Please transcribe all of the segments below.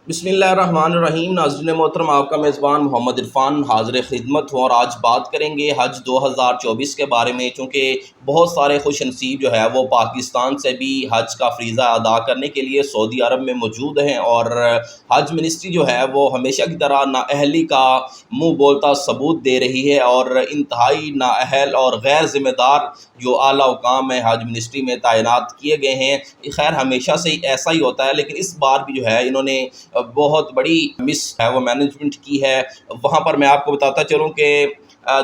बिस्मिल्लाहिर्रहमानिर्रहीम। नाज़रीन मोहतरम, आपका मेज़बान मोहम्मद इरफान हाज़िर खिदमत हूँ और आज बात करेंगे हज 2024 के बारे में। चूँकि बहुत सारे खुश नसीब जो है वो पाकिस्तान से भी हज का फ़रीज़ा अदा करने के लिए सऊदी अरब में मौजूद हैं, और हज मिनिस्ट्री जो है वो हमेशा की तरह नाअहली का मुँह बोलता सबूत दे रही है, और इंतहाई नाअहल और गैर ज़िम्मेदार जो आला हुकाम है हज मिनिस्ट्री में तैनात किए गए हैं। खैर हमेशा से ही ऐसा ही होता है, लेकिन इस बार भी जो है इन्होंने बहुत बड़ी मिस है वो मैनेजमेंट की है। वहाँ पर मैं आपको बताता चलूँ कि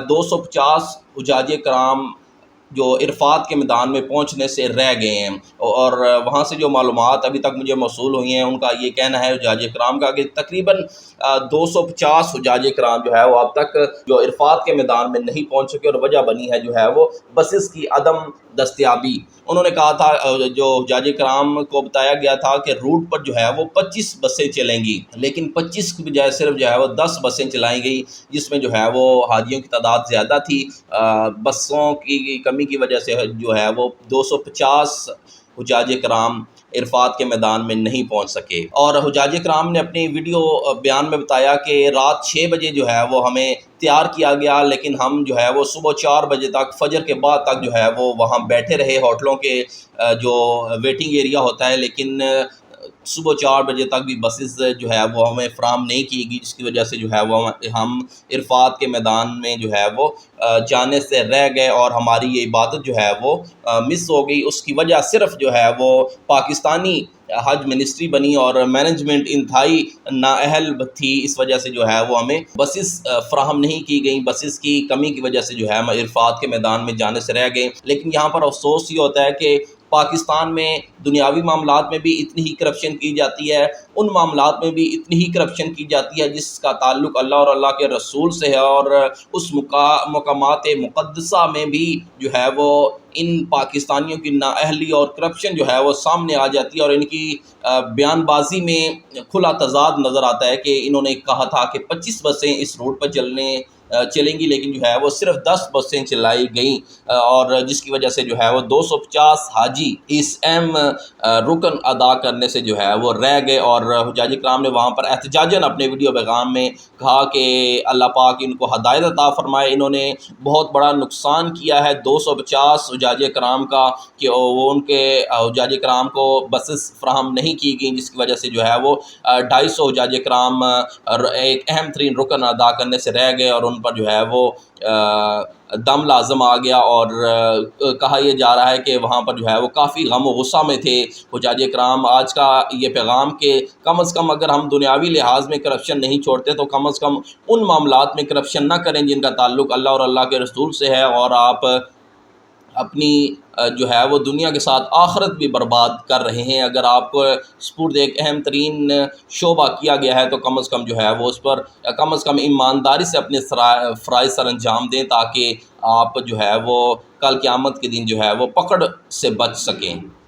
250 हुज्जाज कराम जो इरफात के मैदान में पहुँचने से रह गए हैं, और वहाँ से जो मालूमात अभी तक मुझे मौसूल हुई हैं उनका ये कहना है हुज्जाज कराम का कि तकरीबन 250 हुज्जाज कराम जो है वो अब तक जो इरफात के मैदान में नहीं पहुँच सके, और वजह बनी है जो है वो बसेस की अदम दस्तयाबी। उन्होंने कहा था, जो हुज्जाज कराम को बताया गया था कि रूट पर जो है वो 25 बसें चलेंगी, लेकिन 25 की बजाय सिर्फ जो है वो 10 बसें चलाई गई, जिसमें जो है वो हाजियों की तादाद ज़्यादा थी। बसों की कमी की वजह से जो है वो 250 हुज्जाज कराम इरफात के मैदान में नहीं पहुंच सके। और हुज्जाज कराम ने अपनी वीडियो बयान में बताया कि रात 6 बजे जो है वो हमें तैयार किया गया, लेकिन हम जो है वो सुबह 4 बजे तक, फजर के बाद तक जो है वो वहाँ बैठे रहे होटलों के जो वेटिंग एरिया होता है, लेकिन सुबह 4 बजे तक भी बसेस जो है वो हमें फ़राहम नहीं की गई, जिसकी वजह से जो है वो हम इरफात के मैदान में जो है वो जाने से रह गए, और हमारी ये इबादत जो है वो मिस हो गई। उसकी वजह सिर्फ जो है वो पाकिस्तानी हज मिनिस्ट्री बनी और मैनेजमेंट इंतहाई नाअहल थी। इस वजह से जो है वो हमें बसेस फ़राहम नहीं की गई। बसेस की कमी की वजह से जो है हम इरफात के मैदान में जाने से रह गए। लेकिन यहाँ पर अफसोस ये होता है कि पाकिस्तान में दुनियावी मामलात में भी इतनी ही करप्शन की जाती है, उन मामलात में भी इतनी ही करप्शन की जाती है जिसका ताल्लुक़ अल्लाह और अल्लाह के रसूल से है, और उस मकामात मुक़द्दसा में भी जो है वो इन पाकिस्तानियों की नाअहली और करप्शन जो है वो सामने आ जाती है। और इनकी बयानबाजी में खुला तज़ाद नज़र आता है कि इन्होंने कहा था कि 25 बसें इस रूट पर चलेंगी, लेकिन जो है वो सिर्फ 10 बसें चलाई गई, और जिसकी वजह से जो है वो 250 हाजी इस अहम रुकन अदा करने से जो है वो रह गए। और हुज्जाज कराम ने वहाँ पर एहतजाजन अपने वीडियो पैगाम में कहा कि अल्लाह पाक इनको हदायत अता फरमाए। इन्होंने बहुत बड़ा नुकसान किया है 250 हुज्जाज कराम का, कि वो उनके हुज्जाज कराम को बसेस फ्राहम नहीं की गई, जिसकी वजह से जो है वो 250 हुज्जाज कराम एक अहम तरीन रुकन अदा करने से रह गए, और उन पर जो है वो दम लाजम आ गया। और कहा यह जा रहा है कि वहाँ पर जो है वो काफ़ी गम और गुस्सा में थे हुज्जाज कराम। आज का ये पैगाम के कम अज़ कम अगर हम दुनियावी लिहाज में करप्शन नहीं छोड़ते तो कम अज़ कम उन मामलात में करप्शन ना करें जिनका ताल्लुक़ अल्लाह और अल्लाह के रसूल से है, और आप अपनी जो है वो दुनिया के साथ आखिरत भी बर्बाद कर रहे हैं। अगर आपको स्पुर्द एक अहम तरीन शोबा किया गया है तो कम अज़ कम जो है वो उस पर कम अज़ कम ईमानदारी से अपने फ़राइज़ सर अंजाम दें, ताकि आप जो है वो कल क़यामत के दिन जो है वो पकड़ से बच सकें।